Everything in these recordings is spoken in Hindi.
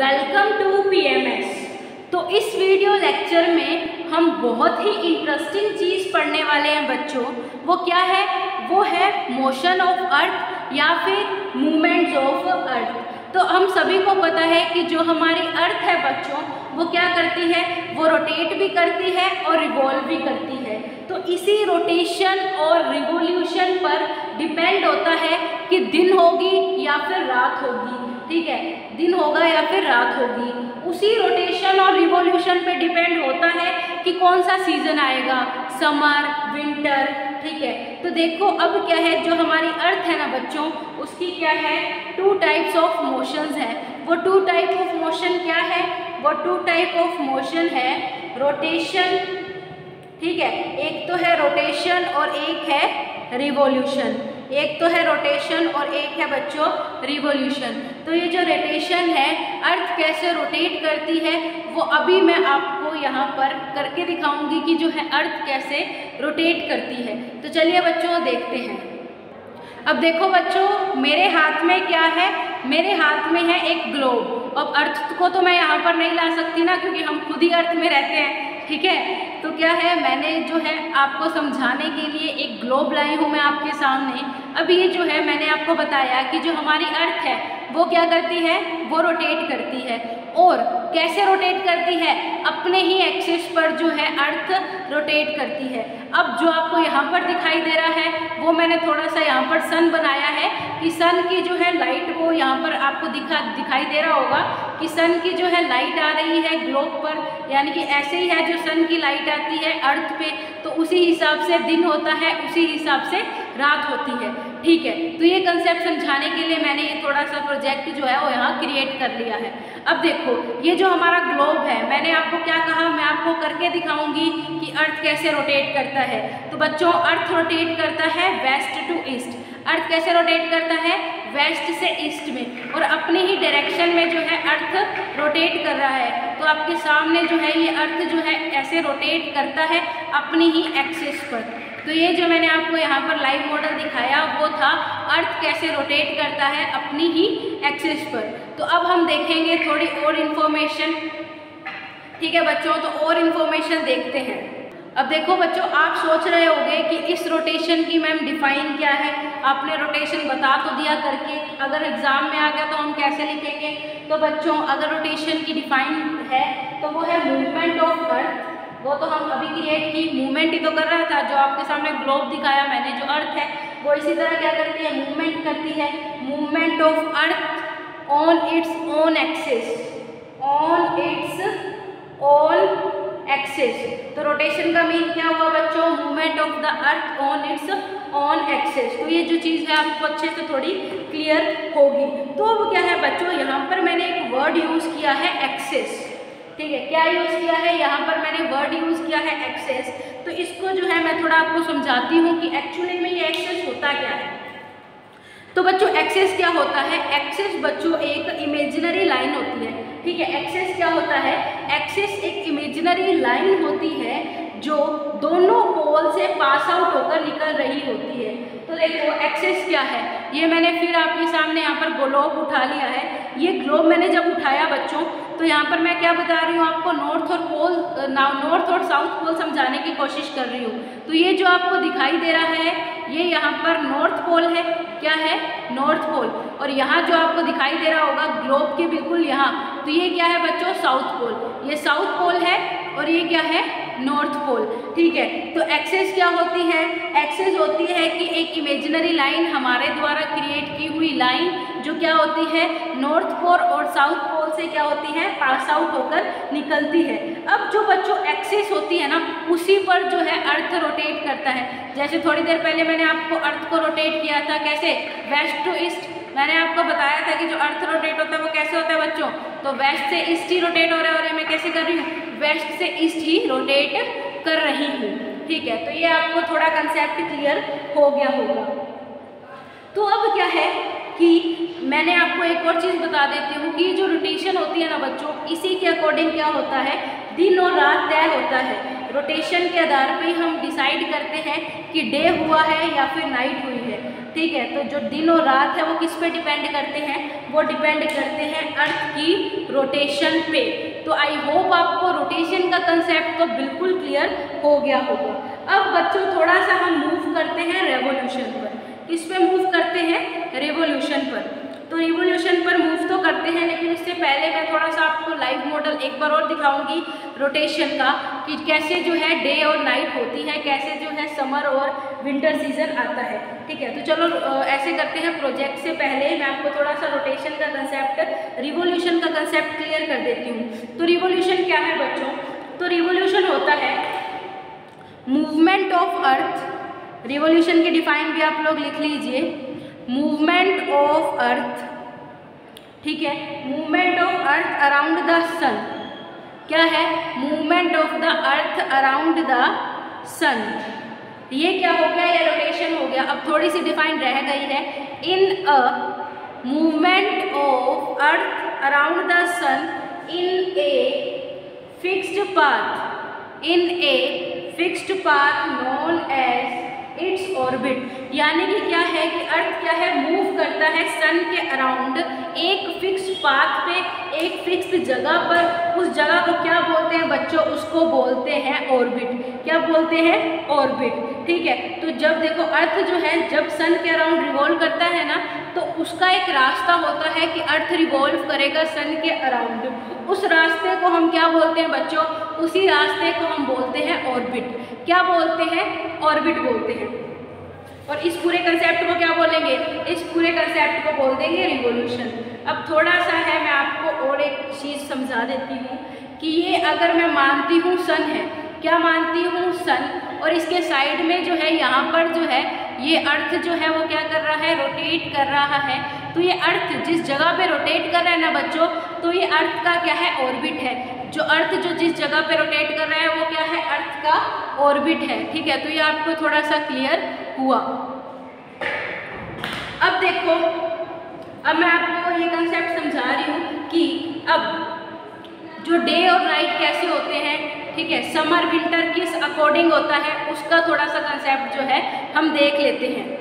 Welcome to PMS. तो इस वीडियो लेक्चर में हम बहुत ही इंटरेस्टिंग चीज़ पढ़ने वाले हैं बच्चों। वो क्या है? वो है मोशन ऑफ अर्थ या फिर मूवमेंट्स ऑफ अर्थ। तो हम सभी को पता है कि जो हमारी अर्थ है बच्चों, वो क्या करती है? वो रोटेट भी करती है और रिवॉल्व भी करती है। तो इसी रोटेशन और रिवोल्यूशन पर डिपेंड होता है कि दिन होगी या फिर रात होगी। ठीक है, दिन होगा या फिर रात होगी। उसी रोटेशन और रिवोल्यूशन पे डिपेंड होता है कि कौन सा सीजन आएगा, समर, विंटर। ठीक है, तो देखो अब क्या है, जो हमारी अर्थ है ना बच्चों, उसकी क्या है? टू टाइप्स ऑफ मोशंस है। वो टू टाइप ऑफ मोशन क्या है? वो टू टाइप ऑफ मोशन है रोटेशन। ठीक है, एक तो है रोटेशन और एक है रिवोल्यूशन। एक तो है रोटेशन और एक है बच्चों रिवोल्यूशन। तो ये जो रोटेशन है, अर्थ कैसे रोटेट करती है, वो अभी मैं आपको यहाँ पर करके दिखाऊंगी कि जो है अर्थ कैसे रोटेट करती है। तो चलिए बच्चों देखते हैं। अब देखो बच्चों, मेरे हाथ में क्या है? मेरे हाथ में है एक ग्लोब। अब अर्थ को तो मैं यहाँ पर नहीं ला सकती ना, क्योंकि हम खुद ही अर्थ में रहते हैं। ठीक है, तो क्या है, मैंने जो है आपको समझाने के लिए एक ग्लोब लाई हूँ मैं आपके सामने। अब ये जो है मैंने आपको बताया कि जो हमारी अर्थ है वो क्या करती है? वो रोटेट करती है। और कैसे रोटेट करती है? अपने ही एक्सिस पर जो है अर्थ रोटेट करती है। अब जो आपको यहाँ पर दिखाई दे रहा है, वो मैंने थोड़ा सा यहाँ पर सन बनाया है कि सन की जो है लाइट, वो यहाँ पर आपको दिखाई दे रहा होगा कि सन की जो है लाइट आ रही है ग्लोब पर, यानी कि ऐसे ही है जो सन की लाइट आती है अर्थ पे, तो उसी हिसाब से दिन होता है, उसी हिसाब से रात होती है। ठीक है, तो ये कंसेप्ट समझाने के लिए मैंने ये थोड़ा सा प्रोजेक्ट जो है वो यहाँ क्रिएट कर लिया है। अब देखो, ये जो हमारा ग्लोब है, मैंने आपको क्या कहा? मैं आपको करके दिखाऊंगी कि अर्थ कैसे रोटेट करता है। तो बच्चों, अर्थ रोटेट करता है वेस्ट टू ईस्ट। अर्थ कैसे रोटेट करता है? वेस्ट से ईस्ट में, और अपनी ही डायरेक्शन में जो है अर्थ रोटेट कर रहा है। तो आपके सामने जो है ये अर्थ जो है ऐसे रोटेट करता है अपनी ही एक्सिस पर। तो ये जो मैंने आपको यहाँ पर लाइव मॉडल दिखाया वो था अर्थ कैसे रोटेट करता है अपनी ही एक्सिस पर। तो अब हम देखेंगे थोड़ी और इन्फॉर्मेशन। ठीक है बच्चों, तो और इन्फॉर्मेशन देखते हैं। अब देखो बच्चों, आप सोच रहे होंगे कि इस रोटेशन की मैम डिफाइन क्या है? आपने रोटेशन बता तो दिया करके, अगर एग्जाम में आ गया तो हम कैसे लिखेंगे? तो बच्चों, अगर रोटेशन की डिफाइन है तो वो है मूवमेंट ऑफ अर्थ। वो तो हम अभी क्रिएट की, मूवमेंट ही तो कर रहा था। जो आपके सामने ग्लोब दिखाया मैंने, जो अर्थ है वो इसी तरह क्या करती है? मूवमेंट करती है। Movement of earth on its own axis. On its own axis. तो रोटेशन का मीन क्या हुआ बच्चों? Movement of the earth on it's on axis. तो ये जो चीज़ है आपको अच्छे से थोड़ी क्लियर होगी। तो अब क्या है बच्चों, यहाँ पर मैंने एक वर्ड यूज़ किया है एक्सिस। ठीक है, क्या यूज़ किया है? यहाँ पर मैंने वर्ड यूज़ किया है एक्सिस। तो इसको जो है मैं थोड़ा आपको समझाती हूँ कि एक्चुअली में ये एक्सिस होता क्या है। तो बच्चों, एक्सिस क्या होता है? एक्सिस बच्चों एक इमेजिनरी लाइन होती है। ठीक है, एक्सिस क्या होता है? एक्सिस एक इमेजिनरी लाइन होती है जो दोनों पोल से पास आउट होकर निकल रही होती है। तो देखो एक्सिस क्या है, ये मैंने फिर आपके सामने यहाँ पर ग्लोब उठा लिया है। ये ग्लोब मैंने जब उठाया बच्चों, तो यहाँ पर मैं क्या बता रही हूँ आपको? नॉर्थ और साउथ पोल समझाने की कोशिश कर रही हूँ। तो ये जो आपको दिखाई दे रहा है, ये यहाँ पर नॉर्थ पोल है। क्या है? North pole. और यहाँ जो आपको दिखाई दे रहा होगा ग्लोब के बिल्कुल यहाँ, तो ये क्या है बच्चों? South pole. ये साउथ पोल है और ये क्या है? North pole. ठीक है, तो एक्सिस क्या होती है? एक्सिस होती है कि एक इमेजिनरी लाइन, हमारे द्वारा क्रिएट की हुई लाइन, जो क्या होती है? नॉर्थ पोल और साउथ पोल से क्या होती है? पास आउट होकर निकलती है। अब जो बच्चों एक्सिस होती है ना, उसी पर जो है अर्थ रोटेट करता है। जैसे थोड़ी देर पहले मैंने आपको अर्थ को रोटेट किया था, कैसे? West to east. मैंने आपको बताया था कि जो अर्थ रोटेट होता है वो कैसे होता है बच्चों? तो वेस्ट से ईस्ट ही रोटेट हो रहा है, और मैं कैसे कर रही हूँ? वेस्ट से ईस्ट ही रोटेट कर रही हूँ। ठीक है, तो ये आपको थोड़ा कंसेप्ट क्लियर हो गया होगा। तो अब क्या है कि मैंने आपको एक और चीज़ बता देती हूँ कि जो रोटेशन होती है ना बच्चों, इसी के अकॉर्डिंग क्या होता है? दिन और रात तय होता है। रोटेशन के आधार पे हम डिसाइड करते हैं कि डे हुआ है या फिर नाइट हुई है। ठीक है। तो जो दिन और रात है वो किस पे डिपेंड करते हैं, वो डिपेंड करते हैं अर्थ की रोटेशन पे। तो आई होप आपको रोटेशन का कंसेप्ट तो बिल्कुल क्लियर हो गया होगा। अब बच्चों थोड़ा सा हम मूव करते हैं रेवोल्यूशन पर। किस पे मूव करते हैं, रेवोल्यूशन पर। तो रिवोल्यूशन पर मूव तो करते हैं, लेकिन उससे पहले मैं थोड़ा सा आपको लाइव मॉडल एक बार और दिखाऊंगी रोटेशन का, कि कैसे जो है डे और नाइट होती है, कैसे जो है समर और विंटर सीजन आता है। ठीक है, तो चलो ऐसे करते हैं। प्रोजेक्ट से पहले मैं आपको थोड़ा सा रोटेशन का कंसेप्ट, रिवोल्यूशन का कंसेप्ट क्लियर कर देती हूँ। तो रिवोल्यूशन क्या है बच्चों, तो रिवोल्यूशन होता है मूवमेंट ऑफ अर्थ। रिवोल्यूशन की डिफाइन भी आप लोग लिख लीजिए, मूवमेंट ऑफ अर्थ, ठीक है, movement of earth around the sun. क्या है, movement of the earth around the sun. ये क्या हो गया, ये रोटेशन हो गया। अब थोड़ी सी डिफाइन रह गई है, in a movement of earth around the sun in a fixed path, in a fixed path known as its orbit. यानी कि क्या है कि अर्थ क्या है, मूव करता है सन के अराउंड एक फिक्स पाथ पे, एक फिक्स जगह पर। उस जगह को क्या बोलते हैं बच्चों, उसको बोलते हैं ऑर्बिट। क्या बोलते हैं, ऑर्बिट। ठीक है, तो जब देखो अर्थ जो है जब सन के अराउंड रिवॉल्व करता है ना, तो उसका एक रास्ता होता है कि अर्थ रिवॉल्व करेगा सन के अराउंड। उस रास्ते को हम क्या बोलते हैं बच्चों, उसी रास्ते को हम बोलते हैं ऑर्बिट। क्या बोलते हैं, ऑर्बिट बोलते हैं। और इस पूरे कंसेप्ट को क्या बोलेंगे, इस पूरे कंसेप्ट को बोल देंगे रिवोल्यूशन। अब थोड़ा सा है, मैं आपको और एक चीज़ समझा देती हूँ कि ये अगर मैं मानती हूँ सन है, क्या मानती हूँ, सन, और इसके साइड में जो है यहाँ पर जो है ये अर्थ जो है वो क्या कर रहा है, रोटेट कर रहा है। तो ये अर्थ जिस जगह पे रोटेट कर रहा है ना बच्चों, तो ये अर्थ का क्या है, ऑर्बिट है। जो अर्थ जो जिस जगह पे रोटेट कर रहा है वो क्या है, अर्थ का ऑर्बिट है। ठीक है, तो ये आपको थोड़ा सा क्लियर हुआ। अब देखो, अब मैं आपको ये कंसेप्ट समझा रही हूँ कि अब जो डे और नाइट कैसे होते हैं, ठीक है, समर विंटर किस अकॉर्डिंग होता है, उसका थोड़ा सा कंसेप्ट जो है हम देख लेते हैं।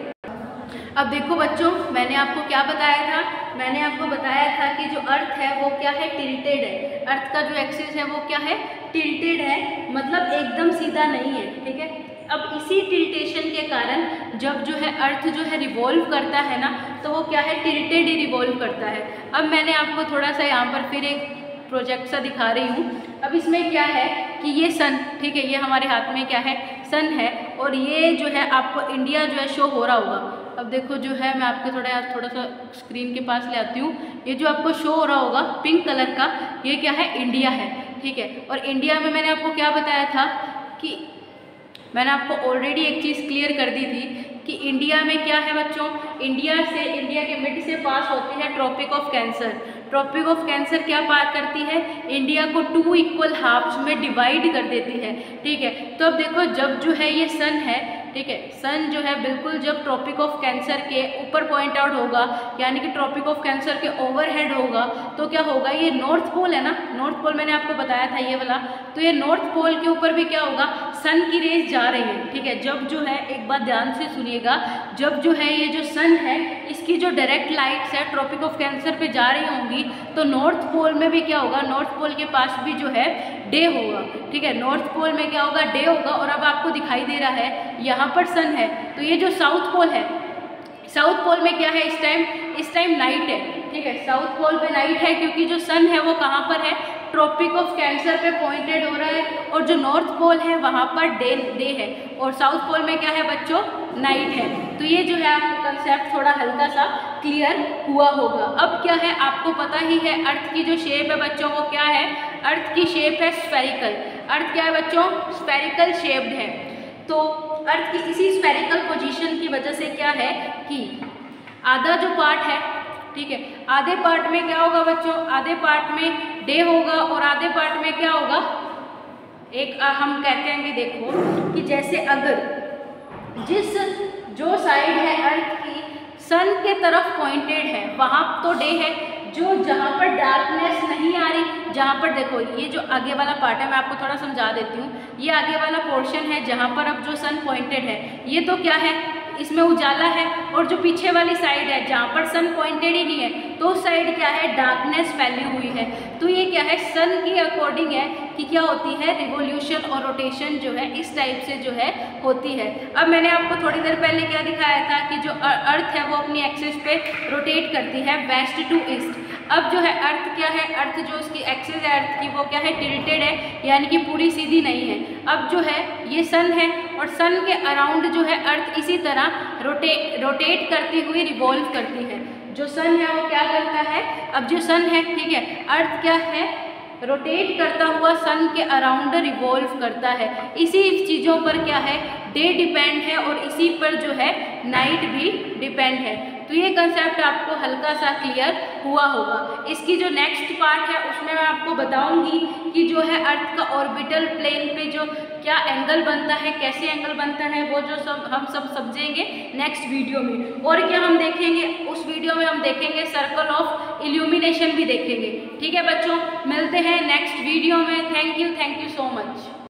अब देखो बच्चों, मैंने आपको क्या बताया था, मैंने आपको बताया था कि जो अर्थ है वो क्या है, टिल्टेड है। अर्थ का जो एक्सिस है वो क्या है, टिल्टेड है, मतलब एकदम सीधा नहीं है। ठीक है, अब इसी टिल्टेशन के कारण जब जो है अर्थ जो है रिवॉल्व करता है ना, तो वो क्या है, टिल्टेड ही रिवॉल्व करता है। अब मैंने आपको थोड़ा सा यहाँ पर फिर एक प्रोजेक्ट सा दिखा रही हूँ। अब इसमें क्या है कि ये सन, ठीक है, ये हमारे हाथ में क्या है, सन है, और ये जो है आपको इंडिया जो है शो हो रहा होगा। अब देखो जो है, मैं आपके थोड़ा सा स्क्रीन के पास ले आती हूँ। ये जो आपको शो हो रहा होगा पिंक कलर का, ये क्या है, इंडिया है। ठीक है, और इंडिया में मैंने आपको क्या बताया था कि मैंने आपको ऑलरेडी एक चीज़ क्लियर कर दी थी कि इंडिया में क्या है बच्चों, इंडिया के मिड से पास होती है tropic of cancer. Tropic of cancer क्या पार करती है, इंडिया को 2 इक्वल हाफ्स में डिवाइड कर देती है। ठीक है, तो अब देखो जब जो है ये सन है, ठीक है, सन जो है बिल्कुल जब ट्रॉपिक ऑफ कैंसर के ऊपर पॉइंट आउट होगा, यानी कि ट्रॉपिक ऑफ कैंसर के ओवरहेड होगा, तो क्या होगा, ये नॉर्थ पोल है ना, नॉर्थ पोल मैंने आपको बताया था ये वाला, तो ये नॉर्थ पोल के ऊपर भी क्या होगा, सन की रेज जा रही है। ठीक है, जब जो है, एक बात ध्यान से सुनिएगा, जब जो है ये जो सन है इसकी जो डायरेक्ट लाइट्स है ट्रॉपिक ऑफ कैंसर पे जा रही होंगी, तो नॉर्थ पोल में भी क्या होगा, नॉर्थ पोल के पास भी जो है डे होगा। ठीक है, नॉर्थ पोल में क्या होगा, डे होगा। और अब आपको दिखाई दे रहा है यहाँ पर सन है, तो ये जो साउथ पोल है, साउथ पोल में क्या है, इस टाइम नाइट है। ठीक है, साउथ पोल पे नाइट है क्योंकि जो सन है वो कहाँ पर है, ट्रॉपिक ऑफ कैंसर पे पॉइंटेड हो रहा है, और जो नॉर्थ पोल है वहाँ पर डे है, और साउथ पोल में क्या है बच्चों, नाइट है। तो ये जो है आपको कंसेप्ट थोड़ा हल्का सा क्लियर हुआ होगा। अब क्या है, आपको पता ही है अर्थ की जो शेप है बच्चों वो क्या है, अर्थ की शेप है स्फेरिकल। अर्थ क्या है बच्चों, स्फेरिकल शेप्ड है। तो अर्थ की इसी स्फेरिकल पोजीशन की वजह से क्या है कि आधा जो पार्ट है, ठीक है, आधे पार्ट में क्या होगा बच्चों, आधे पार्ट में डे होगा और आधे पार्ट में क्या होगा, एक हम कहते हैं कि देखो कि जैसे अगर जो साइड है अर्थ की सन के तरफ पॉइंटेड है वहाँ तो डे है, जो जहाँ पर डार्कनेस नहीं आ रही, जहाँ पर देखो ये जो आगे वाला पार्ट है, मैं आपको थोड़ा समझा देती हूँ, ये आगे वाला पोर्शन है जहाँ पर अब जो सन पॉइंटेड है, ये तो क्या है, इसमें उजाला है, और जो पीछे वाली साइड है जहाँ पर सन पॉइंटेड ही नहीं है तो उस साइड क्या है, डार्कनेस फैली हुई है। तो ये क्या है, सन की अकॉर्डिंग है कि क्या होती है, रिवोल्यूशन और रोटेशन जो है इस टाइप से जो है होती है। अब मैंने आपको थोड़ी देर पहले क्या दिखाया था कि जो अर्थ है वो अपनी एक्सिस पे रोटेट करती है वेस्ट टू ईस्ट। अब जो है अर्थ क्या है, अर्थ जो उसकी एक्सिस है अर्थ की वो क्या है, टिल्टेड है, यानी कि पूरी सीधी नहीं है। अब जो है ये सन है और सन के अराउंड जो है अर्थ इसी तरह रोटेट करती हुई रिवॉल्व करती है। जो सन है वो क्या करता है, अब जो सन है ठीक है, अर्थ क्या है, रोटेट करता हुआ सन के अराउंड रिवॉल्व करता है। इसी चीज़ों पर क्या है, डे डिपेंड है और इसी पर जो है नाइट भी डिपेंड है। तो ये कंसेप्ट आपको हल्का सा क्लियर हुआ होगा। इसकी जो नेक्स्ट पार्ट है उसमें मैं आपको बताऊंगी कि जो है अर्थ का ऑर्बिटल प्लेन पे जो क्या एंगल बनता है, कैसे एंगल बनता है, वो जो हम सब समझेंगे नेक्स्ट वीडियो में। और क्या हम देखेंगे उस वीडियो में, हम देखेंगे सर्कल ऑफ इल्यूमिनेशन भी देखेंगे। ठीक है बच्चों, मिलते हैं नेक्स्ट वीडियो में। Thank you so much.